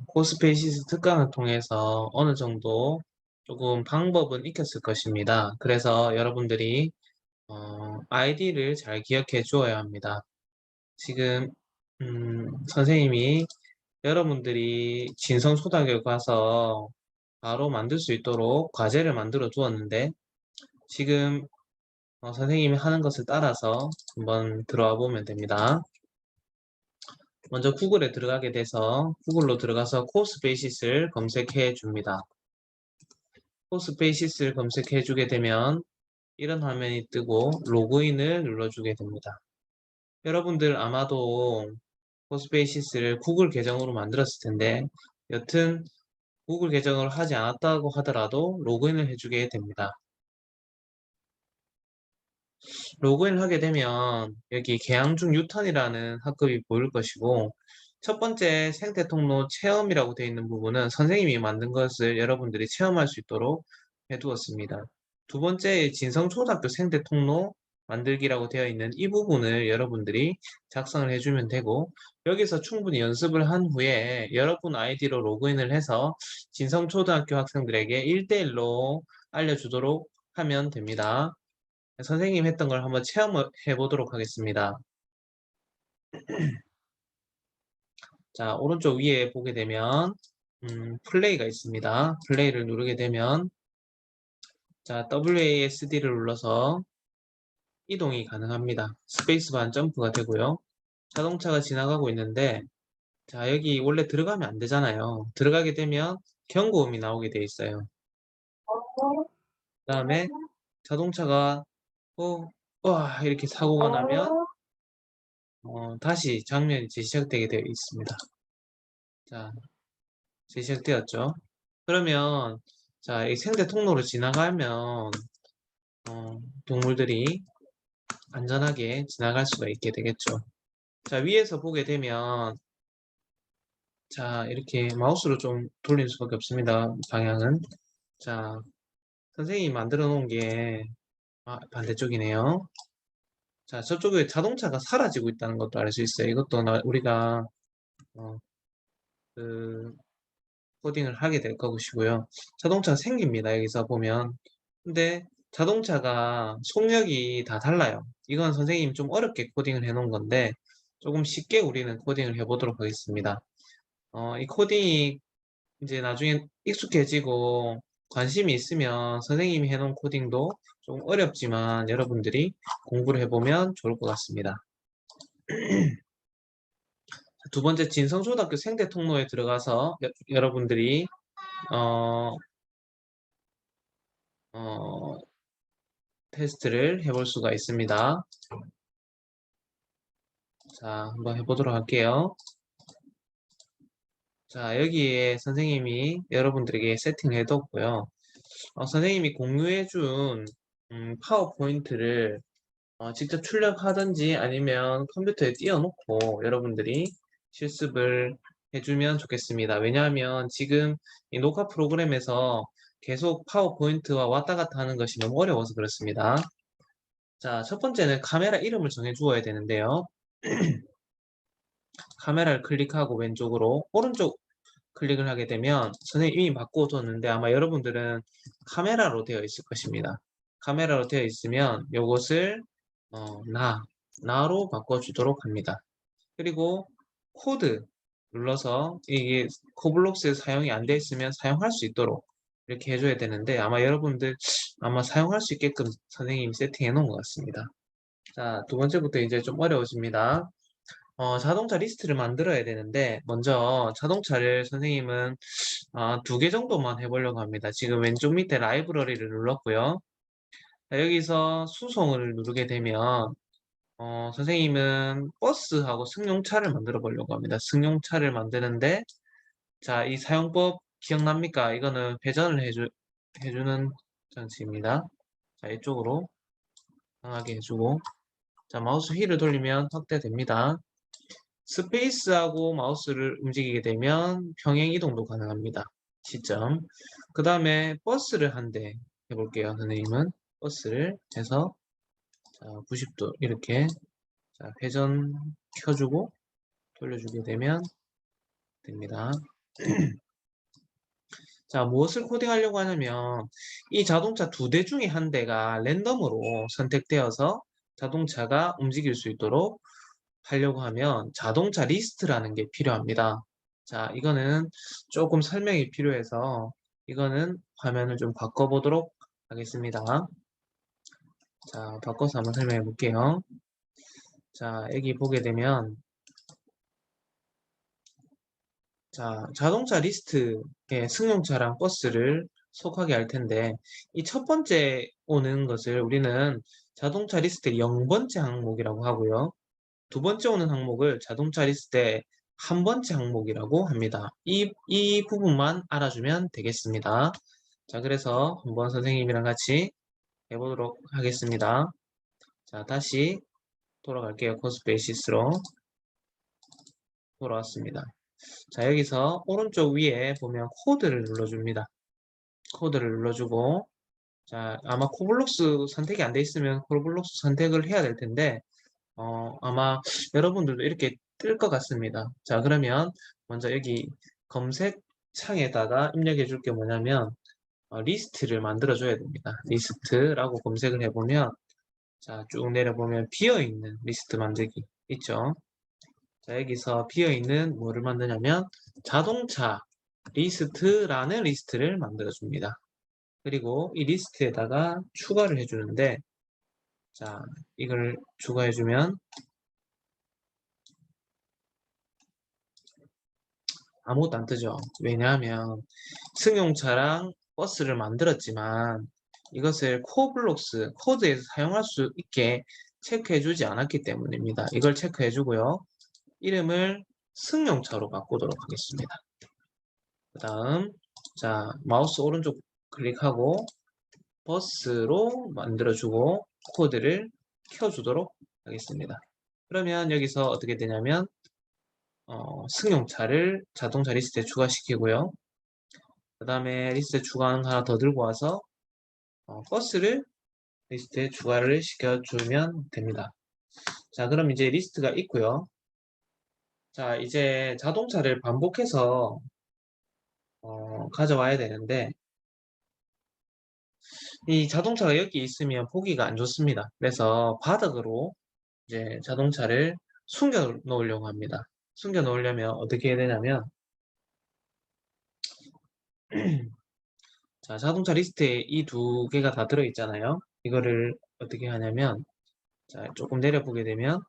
코스페이시스 특강을 통해서 어느 정도 조금 방법은 익혔을 것입니다. 그래서 여러분들이 아이디를 잘 기억해 주어야 합니다. 지금 선생님이 여러분들이 진성초등학교 가서 바로 만들 수 있도록 과제를 만들어 두었는데 지금 선생님이 하는 것을 따라서 한번 들어와 보면 됩니다. 먼저 구글에 들어가게 돼서 구글로 들어가서 코스베이시스를 검색해 줍니다. 코스베이시스를 검색해 주게 되면 이런 화면이 뜨고 로그인을 눌러주게 됩니다. 여러분들 아마도 코스베이시스를 구글 계정으로 만들었을 텐데 여튼 구글 계정을 하지 않았다고 하더라도 로그인을 해주게 됩니다. 로그인을 하게 되면 여기 개항 중 유턴이라는 학급이 보일 것이고 첫 번째 생태 통로 체험이라고 되어 있는 부분은 선생님이 만든 것을 여러분들이 체험할 수 있도록 해두었습니다. 두 번째 진성초등학교 생태 통로 만들기라고 되어 있는 이 부분을 여러분들이 작성을 해주면 되고 여기서 충분히 연습을 한 후에 여러분 아이디로 로그인을 해서 진성초등학교 학생들에게 1대1로 알려주도록 하면 됩니다. 선생님 했던 걸 한번 체험해 보도록 하겠습니다. 자, 오른쪽 위에 보게 되면 플레이가 있습니다. 플레이를 누르게 되면 자, WASD를 눌러서 이동이 가능합니다. 스페이스바는 점프가 되고요. 자동차가 지나가고 있는데 자, 여기 원래 들어가면 안 되잖아요. 들어가게 되면 경고음이 나오게 돼 있어요. 그 다음에 자동차가 와 이렇게 사고가 나면 다시 장면이 재시작되게 되어 있습니다. 자, 재시작되었죠. 그러면 자, 이 생태 통로로 지나가면 동물들이 안전하게 지나갈 수가 있게 되겠죠. 자, 위에서 보게 되면 자, 이렇게 마우스로 좀 돌릴 수밖에 없습니다. 방향은. 자, 선생님이 만들어 놓은 게 반대쪽이네요. 자, 저쪽에 자동차가 사라지고 있다는 것도 알 수 있어요. 이것도 우리가 어, 그 코딩을 하게 될 것이고요. 자동차가 생깁니다. 여기서 보면. 근데 자동차가 속력이 다 달라요. 이건 선생님이 좀 어렵게 코딩을 해놓은 건데 조금 쉽게 우리는 코딩을 해보도록 하겠습니다. 이 코딩이 이제 나중에 익숙해지고 관심이 있으면 선생님이 해놓은 코딩도 좀 어렵지만 여러분들이 공부를 해보면 좋을 것 같습니다. 두 번째 진성초등학교 생태 통로에 들어가서 여러분들이 어, 어, 테스트를 해볼 수가 있습니다. 자, 한번 해보도록 할게요. 자, 여기에 선생님이 여러분들에게 세팅을 해뒀고요. 선생님이 공유해준 파워포인트를 직접 출력하든지 아니면 컴퓨터에 띄워놓고 여러분들이 실습을 해주면 좋겠습니다. 왜냐하면 지금 이 녹화 프로그램에서 계속 파워포인트와 왔다 갔다 하는 것이 너무 어려워서 그렇습니다. 자, 첫 번째는 카메라 이름을 정해 주어야 되는데요. 카메라를 클릭하고 왼쪽으로 오른쪽 클릭을 하게 되면 선생님이 이미 바꿔뒀는데 아마 여러분들은 카메라로 되어 있을 것입니다. 카메라로 되어 있으면 이것을 나로 바꿔주도록 합니다. 그리고 코드 눌러서 이게 코블록스에 사용이 안 되어 있으면 사용할 수 있도록 이렇게 해줘야 되는데 아마 여러분들 아마 사용할 수 있게끔 선생님이 세팅해 놓은 것 같습니다. 자, 두 번째부터 이제 좀 어려워집니다. 자동차 리스트를 만들어야 되는데 먼저 자동차를 선생님은 두 개 정도만 해보려고 합니다. 지금 왼쪽 밑에 라이브러리를 눌렀고요. 자, 여기서 수송을 누르게 되면 선생님은 버스하고 승용차를 만들어 보려고 합니다. 승용차를 만드는데 자, 이 사용법 기억납니까? 이거는 회전을 해주는 장치입니다. 자, 이쪽으로 강하게 해주고 자, 마우스 휠을 돌리면 확대됩니다. 스페이스하고 마우스를 움직이게 되면 평행 이동도 가능합니다. 시점. 그 다음에 버스를 한 대 해볼게요. 선생님은 버스를 해서 자, 90도 이렇게 자, 회전 켜주고 돌려주게 되면 됩니다. 자, 무엇을 코딩하려고 하냐면 이 자동차 2대 중에 한 대가 랜덤으로 선택되어서 자동차가 움직일 수 있도록 하려고 하면 자동차 리스트라는 게 필요합니다. 자, 이거는 조금 설명이 필요해서 이거는 화면을 좀 바꿔보도록 하겠습니다. 자, 바꿔서 한번 설명해 볼게요. 자, 여기 보게 되면 자, 자동차 리스트에 승용차랑 버스를 속하게 할 텐데 이 첫 번째 오는 것을 우리는 자동차 리스트의 0번째 항목이라고 하고요. 두 번째 오는 항목을 자동차 리스트의 한 번째 항목이라고 합니다. 이 부분만 알아주면 되겠습니다. 자, 그래서 한번 선생님이랑 같이 해보도록 하겠습니다. 자, 다시 돌아갈게요. 코스 베이시스로 돌아왔습니다. 자, 여기서 오른쪽 위에 보면 코드를 눌러줍니다. 코드를 눌러주고 자, 아마 코블록스 선택이 안 돼 있으면 코블록스 선택을 해야 될 텐데 아마 여러분들도 이렇게 뜰 것 같습니다. 자, 그러면 먼저 여기 검색 창에다가 입력해 줄 게 뭐냐면 리스트를 만들어 줘야 됩니다. 리스트라고 검색을 해보면 자, 쭉 내려보면 비어있는 리스트 만들기 있죠. 자, 여기서 비어있는 뭐를 만드냐면 자동차 리스트라는 리스트를 만들어 줍니다. 그리고 이 리스트에다가 추가를 해주는데 자, 이걸 추가해주면 아무것도 안 뜨죠. 왜냐하면 승용차랑 버스를 만들었지만 이것을 코어블록스 코드에서 사용할 수 있게 체크해주지 않았기 때문입니다. 이걸 체크해주고요. 이름을 승용차로 바꾸도록 하겠습니다. 그 다음 자 마우스 오른쪽 클릭하고 버스로 만들어주고 코드를 켜주도록 하겠습니다. 그러면 여기서 어떻게 되냐면 승용차를 자동차 리스트에 추가시키고요. 그 다음에 리스트에 추가하는 거 하나 더 들고 와서 버스를 리스트에 추가를 시켜주면 됩니다. 자, 그럼 이제 리스트가 있고요. 자, 이제 자동차를 반복해서 가져와야 되는데 이 자동차가 여기 있으면 보기가 안 좋습니다. 그래서 바닥으로 이제 자동차를 숨겨 놓으려고 합니다. 숨겨 놓으려면 어떻게 해야 되냐면 자, 자동차 리스트에 이 두 개가 다 들어있잖아요. 이거를 어떻게 하냐면 자, 조금 내려보게 되면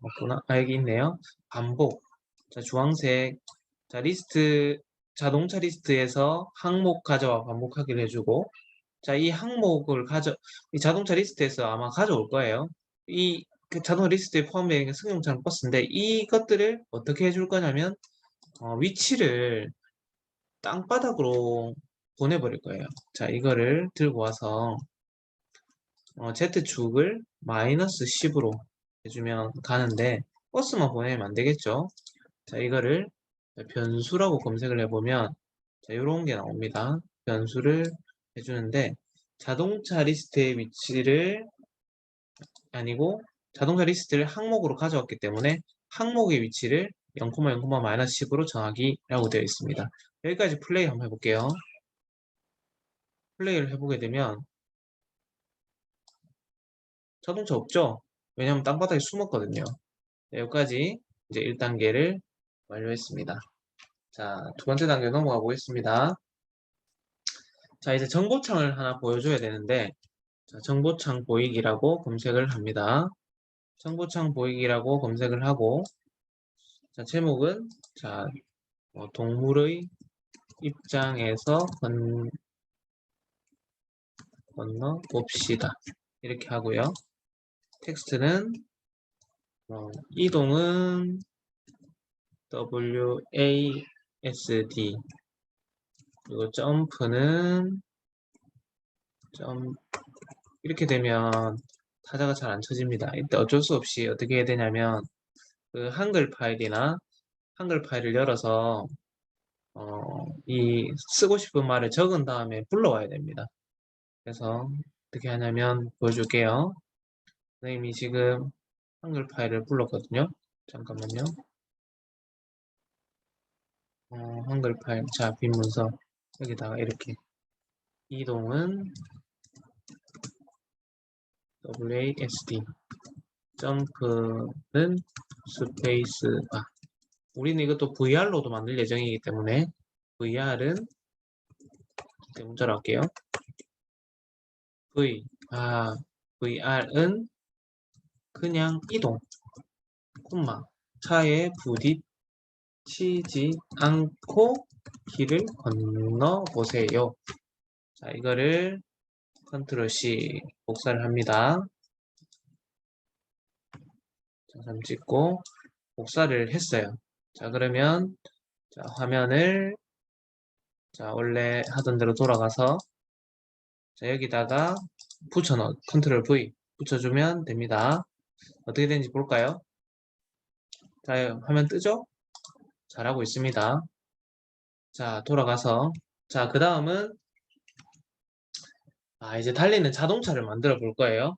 없구나. 여기 있네요. 반복. 자, 주황색. 자, 리스트 자동차 리스트에서 항목 가져와 반복하기를 해주고 자, 이 자동차 리스트에서 아마 가져올 거예요. 그 자동차 리스트에 포함되어 있는 승용차랑 버스인데 이것들을 어떻게 해줄 거냐면 위치를 땅바닥으로 보내버릴 거예요. 자, 이거를 들고 와서 Z축을 마이너스 10으로 해주면 가는데 버스만 보내면 안 되겠죠. 자, 이거를 변수라고 검색을 해보면 자, 이런 게 나옵니다. 변수를 해주는데 자동차 리스트의 위치를 아니고 자동차 리스트를 항목으로 가져왔기 때문에 항목의 위치를 0,0,-10으로 정하기라고 되어 있습니다. 여기까지 플레이 한번 해볼게요. 플레이를 해보게 되면 자동차 없죠? 왜냐하면 땅바닥에 숨었거든요. 네, 여기까지 이제 1단계를 완료했습니다. 자, 두 번째 단계 넘어가 보겠습니다. 자, 이제 정보창을 하나 보여줘야 되는데 자, 정보창 보이기라고 검색을 합니다. 정보창 보이기라고 검색을 하고 자, 제목은 자, 동물의 입장에서 건너 봅시다. 이렇게 하고요. 텍스트는 이동은 WASD 그리고 점프는 이렇게 되면 타자가 잘 안 쳐집니다. 이때 어쩔 수 없이 어떻게 해야 되냐면 그 한글 파일이나 한글 파일을 열어서 이 쓰고 싶은 말을 적은 다음에 불러와야 됩니다. 그래서 어떻게 하냐면 보여줄게요. 선생님이 지금 한글 파일을 불렀거든요. 잠깐만요. 한글 파일, 자, 빈 문서 여기다가 이렇게 이동은 WASD 점프는 스페이스 바. 우리는 이것도 VR로도 만들 예정이기 때문에 VR은 문자로 할게요. VR은 그냥 이동, 콤마, 차에 부딪히지 않고 길을 건너보세요. 자, 이거를 컨트롤 C 복사를 합니다. 자, 3 찍고 복사를 했어요. 자, 그러면 자, 화면을 자, 원래 하던 대로 돌아가서 자, 여기다가 붙여넣어 컨트롤 V 붙여주면 됩니다. 어떻게 되는지 볼까요? 자, 화면 뜨죠? 잘하고 있습니다. 자, 돌아가서 자, 그 다음은 이제 달리는 자동차를 만들어 볼 거예요.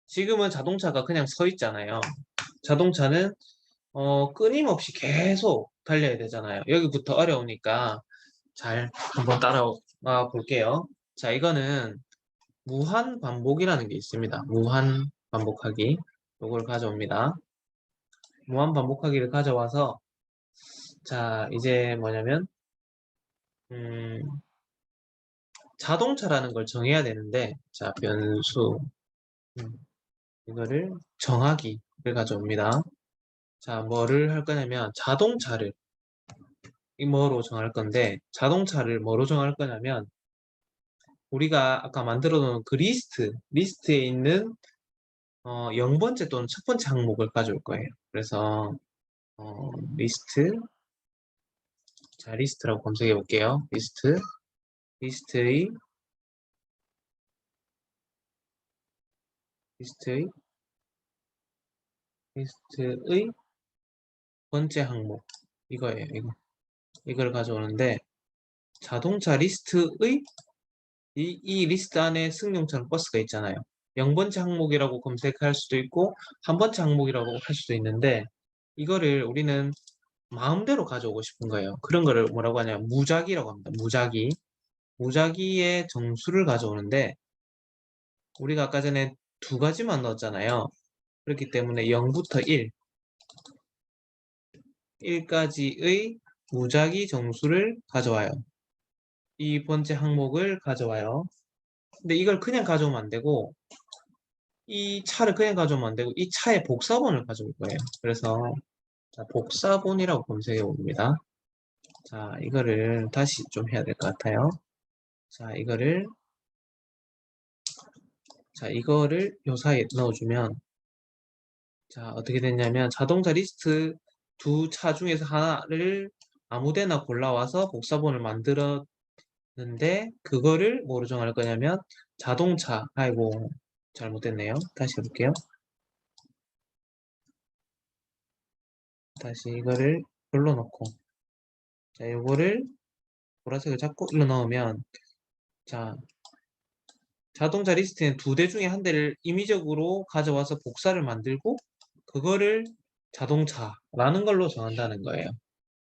지금은 자동차가 그냥 서 있잖아요. 자동차는 끊임없이 계속 달려야 되잖아요. 여기부터 어려우니까 잘 한번 따라와 볼게요. 자, 이거는 무한 반복이라는 게 있습니다. 무한 반복하기. 요걸 가져옵니다. 무한 반복하기를 가져와서 자, 이제 뭐냐면 자동차라는 걸 정해야 되는데 자, 변수 이거를 정하기를 가져옵니다. 자, 뭐를 할 거냐면 자동차를 뭐로 정할 건데 자동차를 뭐로 정할 거냐면 우리가 아까 만들어 놓은 그 리스트에 있는 0번째 또는 첫 번째 항목을 가져올 거예요. 그래서 리스트 자, 리스트라고 검색해 볼게요. 리스트의 리스트의 번째 항목 이거예요. 이걸 가져오는데 자동차 리스트의 이 리스트 안에 승용차랑 버스가 있잖아요. 0번째 항목이라고 검색할 수도 있고 한 번째 항목이라고 할 수도 있는데 이거를 우리는 마음대로 가져오고 싶은 거예요. 그런 거를 뭐라고 하냐면 무작위라고 합니다. 무작위의 정수를 가져오는데 우리가 아까 전에 두 가지만 넣었잖아요. 그렇기 때문에 0부터 1까지의 무작위 정수를 가져와요. 이 번째 항목을 가져와요. 근데 이걸 그냥 가져오면 안 되고 이 차를 그냥 가져오면 안 되고 이 차의 복사본을 가져올 거예요. 그래서 자, 복사본이라고 검색해 봅니다. 자, 이거를 다시 좀 해야 될 것 같아요. 자, 이거를 요 사이에 넣어주면 자, 어떻게 됐냐면 자동차 리스트 두 차 중에서 하나를 아무데나 골라와서 복사본을 만들었는데 그거를 뭐로 정할 거냐면 자동차 아이고 잘못됐네요. 다시 해볼게요. 다시 이거를 눌러놓고 자, 요거를 보라색을 잡고 일로 넣으면 자, 자동차 리스트는 두 대 중에 한 대를 임의적으로 가져와서 복사를 만들고 그거를 자동차라는 걸로 정한다는 거예요.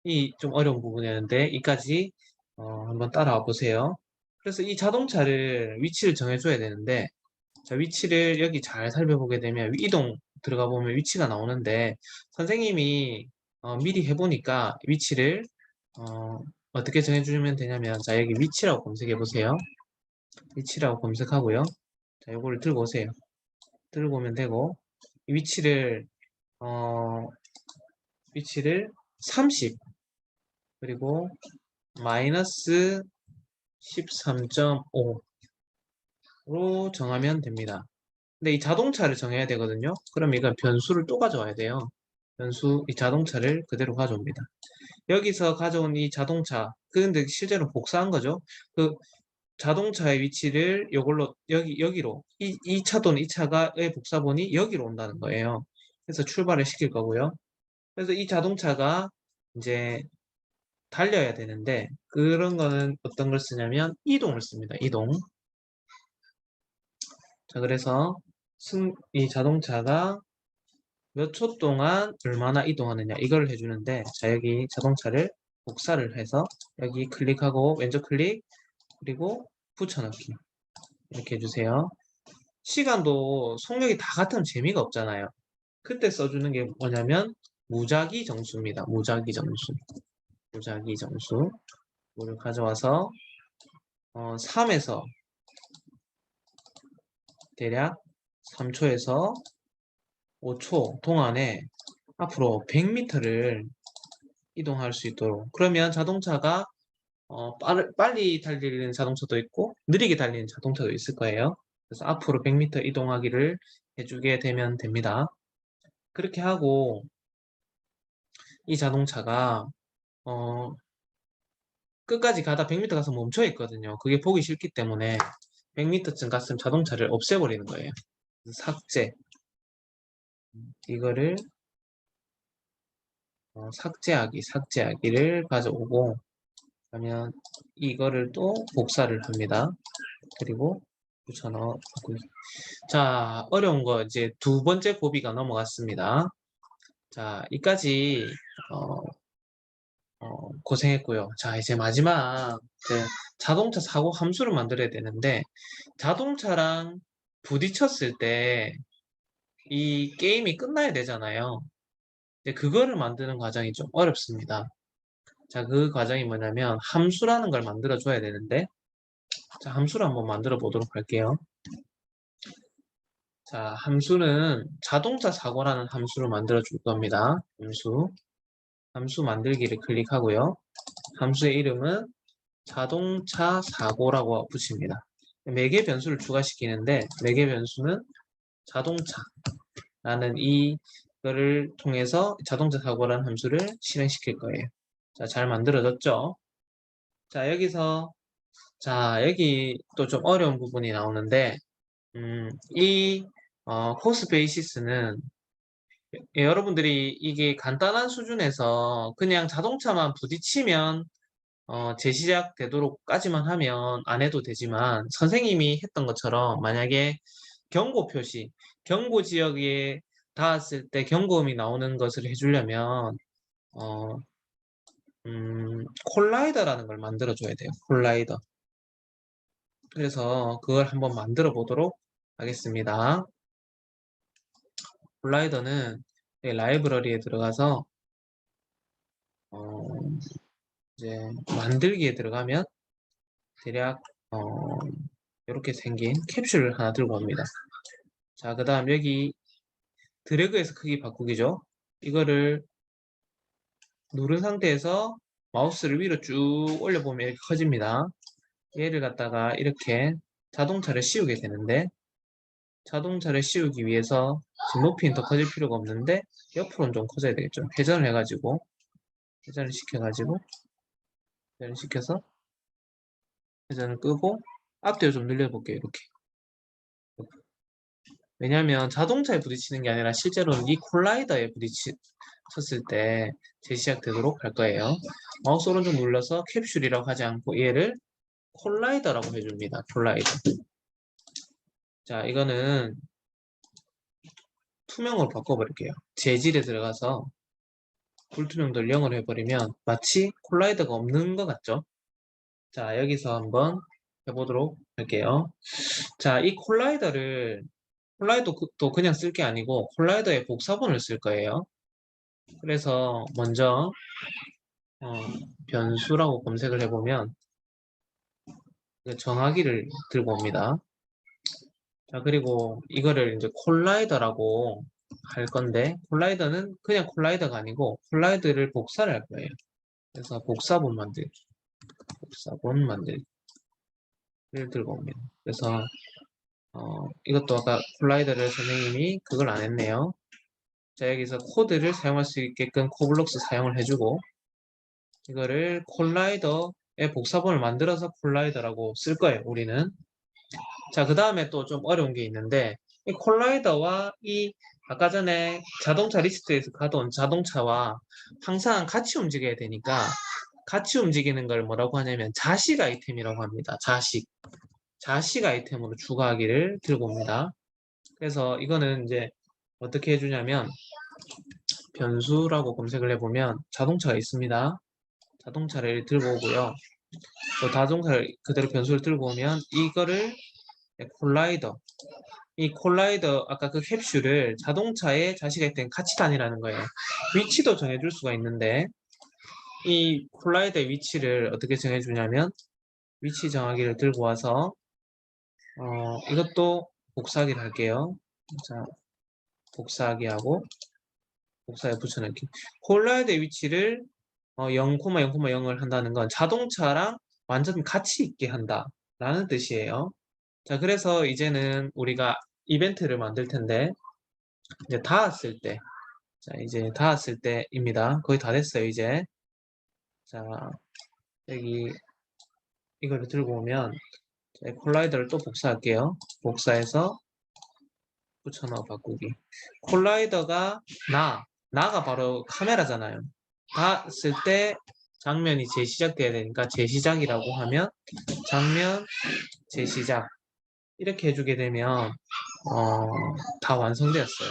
이 좀 어려운 부분이었는데 이까지 한번 따라와 보세요. 그래서 이 자동차를 위치를 정해줘야 되는데 자, 위치를 여기 잘 살펴보게 되면 이동 들어가 보면 위치가 나오는데 선생님이 미리 해보니까 위치를 어떻게 정해주면 되냐면 자, 여기 위치라고 검색해 보세요. 위치라고 검색하고요. 자, 요거를 들고 오세요. 들고 오면 되고 이 어, 위치를 30 그리고 마이너스 13.5로 정하면 됩니다. 근데 이 자동차를 정해야 되거든요. 그럼 이건 변수를 또 가져와야 돼요. 이 자동차를 그대로 가져옵니다. 여기서 가져온 이 자동차, 근데 실제로 복사한 거죠. 그 자동차의 위치를 이걸로 여기로 이 차 또는 이 차가의 복사본이 여기로 온다는 거예요. 그래서 출발을 시킬 거고요. 그래서 이 자동차가 이제 달려야 되는데 그런 거는 어떤 걸 쓰냐면 이동을 씁니다. 이동. 자, 그래서 이 자동차가 몇 초 동안 얼마나 이동하느냐 이걸 해주는데 자, 여기 자동차를 복사를 해서 여기 클릭하고 왼쪽 클릭 그리고 붙여넣기 이렇게 해주세요. 시간도 속력이 다 같으면 재미가 없잖아요. 그때 써주는 게 뭐냐면 무작위 정수입니다. 무작위 정수. 무작위 정수. 이를 가져와서 3에서 대략 3초에서 5초 동안에 앞으로 100m를 이동할 수 있도록. 그러면 자동차가 빨리 달리는 자동차도 있고 느리게 달리는 자동차도 있을 거예요. 그래서 앞으로 100m 이동하기를 해주게 되면 됩니다. 그렇게 하고 이 자동차가 어, 끝까지 가다 100m 가서 멈춰 있거든요. 그게 보기 싫기 때문에 100m쯤 갔으면 자동차를 없애버리는 거예요. 삭제. 이거를 삭제하기를 가져오고 그러면 이거를 또 복사를 합니다. 그리고 붙여넣고 자, 어려운 거 이제 두 번째 고비가 넘어갔습니다. 자, 이까지 고생했고요. 자, 이제 마지막 이제 자동차 사고 함수를 만들어야 되는데 자동차랑 부딪혔을 때 이 게임이 끝나야 되잖아요. 근데 그거를 만드는 과정이 좀 어렵습니다. 자, 그 과정이 뭐냐면 함수라는 걸 만들어 줘야 되는데 자, 함수를 한번 만들어 보도록 할게요. 자, 함수는 자동차 사고라는 함수를 만들어 줄 겁니다. 함수 만들기를 클릭하고요. 함수의 이름은 자동차 사고라고 붙입니다. 4개 변수를 추가시키는데 4개 변수는 자동차라는 이거를 통해서 자동차 사고라는 함수를 실행시킬 거예요. 자, 잘 만들어졌죠? 자, 여기 또 좀 어려운 부분이 나오는데 이 코스 베이시스는 여러분들이 이게 간단한 수준에서 그냥 자동차만 부딪히면 재시작 되도록까지만 하면 안 해도 되지만 선생님이 했던 것처럼 만약에 경고 표시, 경고 지역에 닿았을 때 경고음이 나오는 것을 해주려면 어, 콜라이더라는 걸 만들어 줘야 돼요. 콜라이더. 그래서 그걸 한번 만들어 보도록 하겠습니다. 콜라이더는 라이브러리에 들어가서 어, 이제 만들기에 들어가면 대략 이렇게 생긴 캡슐을 하나 들고 옵니다. 자, 그 다음 여기 드래그해서 크기 바꾸기죠. 이거를 누른 상태에서 마우스를 위로 쭉 올려보면 이렇게 커집니다. 얘를 갖다가 이렇게 자동차를 씌우게 되는데 자동차를 씌우기 위해서 지금 높이는 더 커질 필요가 없는데 옆으로는 좀 커져야 되겠죠. 회전을 해가지고 회전을 시켜서 회전을 끄고 앞뒤로 좀 늘려볼게요. 이렇게. 왜냐하면 자동차에 부딪히는 게 아니라 실제로는 이 콜라이더에 부딪혔을 때 재시작되도록 할 거예요. 마우스 오른쪽 눌러서 캡슐이라고 하지 않고 얘를 콜라이더라고 해줍니다. 콜라이더. 자, 이거는 투명으로 바꿔버릴게요. 재질에 들어가서 불투명도를 0으로 해버리면 마치 콜라이더가 없는 것 같죠? 자, 여기서 한번 해보도록 할게요. 자, 이 콜라이더도 그냥 쓸 게 아니고 콜라이더의 복사본을 쓸 거예요. 그래서 먼저 변수라고 검색을 해보면 정하기를 들고 옵니다. 자, 그리고 이거를 이제 콜라이더라고 할 건데 콜라이더는 그냥 콜라이더가 아니고 콜라이더를 복사를 할 거예요. 그래서 복사본 만들기를 들고 옵니다. 그래서 이것도 아까 콜라이더를 선생님이 그걸 안 했네요. 자, 여기서 코드를 사용할 수 있게끔 코블록스 사용을 해주고 이거를 콜라이더의 복사본을 만들어서 콜라이더라고 쓸 거예요, 우리는. 자, 그 다음에 또 좀 어려운 게 있는데 이 콜라이더와 이 아까 전에 자동차 리스트에서 가져온 자동차와 항상 같이 움직여야 되니까 같이 움직이는 걸 뭐라고 하냐면 자식 아이템이라고 합니다. 자식 아이템으로 추가하기를 들고 옵니다. 그래서 이거는 이제 어떻게 해주냐면 변수라고 검색을 해보면 자동차가 있습니다. 자동차를 들고 오고요. 또 자동차를 그대로 변수를 들고 오면 이거를 콜라이더. 이 콜라이더 아까 그 캡슐을 자동차에 자식에 된 같이 다니라는 거예요. 위치도 정해줄 수가 있는데 이 콜라이더의 위치를 어떻게 정해주냐면 위치 정하기를 들고 와서 이것도 복사하기를 할게요. 자, 복사하기 하고 복사에 붙여넣기. 콜라이더의 위치를 0,0,0을 한다는 건 자동차랑 완전 같이 있게 한다라는 뜻이에요. 자, 그래서 이제는 우리가 이벤트를 만들 텐데 이제 닿았을 때, 자, 이제 닿았을 때입니다. 거의 다 됐어요, 이제. 자, 여기 이걸 들고 오면 콜라이더를 또 복사할게요. 복사해서 붙여넣어 바꾸기. 콜라이더가 나가 바로 카메라잖아요. 닿았을 때 장면이 재시작돼야 되니까 재시작이라고 하면 장면 재시작 이렇게 해주게 되면 다 완성되었어요.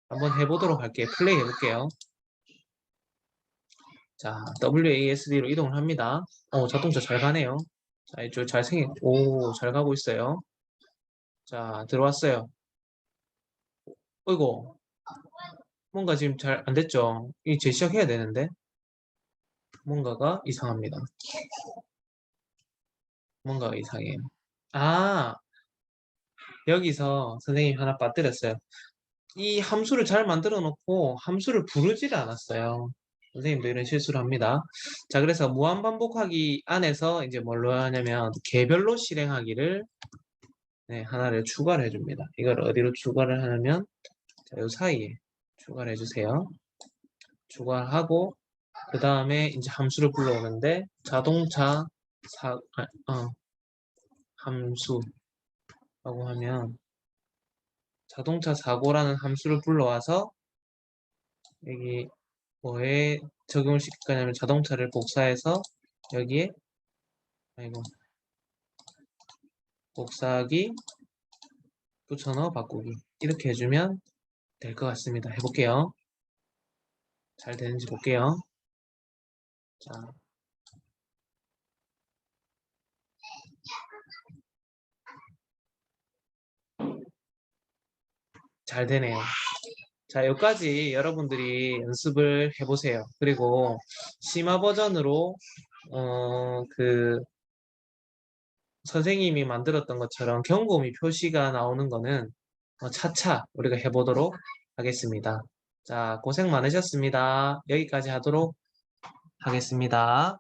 한번 해보도록 할게요. 플레이 해볼게요. 자, WASD로 이동을 합니다. 자동차 잘 가네요. 자, 이쪽 잘 가고 있어요. 자, 들어왔어요. 어이구, 뭔가 지금 잘 안 됐죠? 이 재시작해야 되는데 뭔가가 이상합니다. 뭔가가 이상해요. 아, 여기서 선생님이 하나 빠뜨렸어요. 이 함수를 잘 만들어 놓고 함수를 부르지를 않았어요. 선생님도 이런 실수를 합니다. 자, 그래서 무한반복하기 안에서 이제 뭘로 하냐면 개별로 실행하기를 하나를 추가를 해줍니다. 이걸 어디로 추가를 하냐면 자, 요 사이에 추가를 해주세요. 추가하고 그 다음에 이제 함수를 불러오는데 자동차 함수라고 하면 자동차 사고라는 함수를 불러와서 여기 뭐에 적용을 시킬 거냐면 자동차를 복사해서 여기에 아이고 복사하기 붙여넣어 바꾸기 이렇게 해주면 될 것 같습니다. 해볼게요. 잘 되는지 볼게요. 자, 잘 되네요. 자, 여기까지 여러분들이 연습을 해보세요. 그리고 심화 버전으로 선생님이 만들었던 것처럼 경고음이 표시가 나오는 거는 차차 우리가 해보도록 하겠습니다. 자, 고생 많으셨습니다. 여기까지 하도록 하겠습니다.